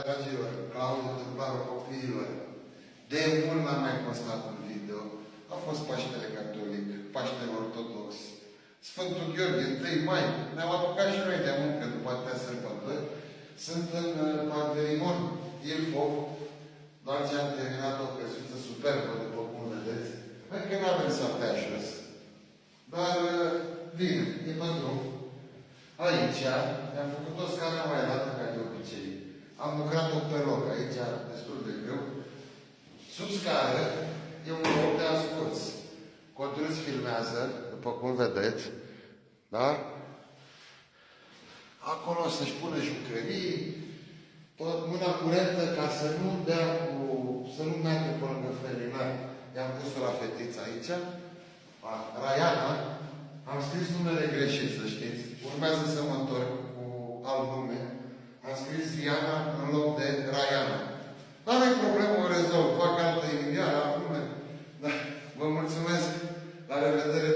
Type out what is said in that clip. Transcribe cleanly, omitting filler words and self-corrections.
dragilor, Claudiu Tâmpară copiilor. De mult n-am mai postat un video. A fost Paștele Catolic, Paștele Ortodox, Sfântul Gheorghe, 1 mai. Ne-am apucat și noi de muncă după atâtea sărbători. Sunt în Pantelimon, Ilfov, doar ce am terminat o căsuță superbă, după cum vedeți. Încă nu avem saptea jos. Dar bine, e pe drum. Aici am făcut o scară mai înaltă ca de obicei. Am lucrat-o pe loc aici, destul de greu. Sub scară e un loc de ascuns. Codruț filmează, după cum vedeți. Da? Acolo să-și pună jucării, pe mâna curentă ca să nu dea cu... să nu meargă pe lângă felinar. I-am pus-o la fetiță aici. Raiana. Am scris numele greșit, să știți. Urmează să mă întorc cu alt nume. Am scris Riana în loc de Raiana. Dar nu-i problemă, o rezolv. Fac altă inițială, acum. Da. Vă mulțumesc. La revedere.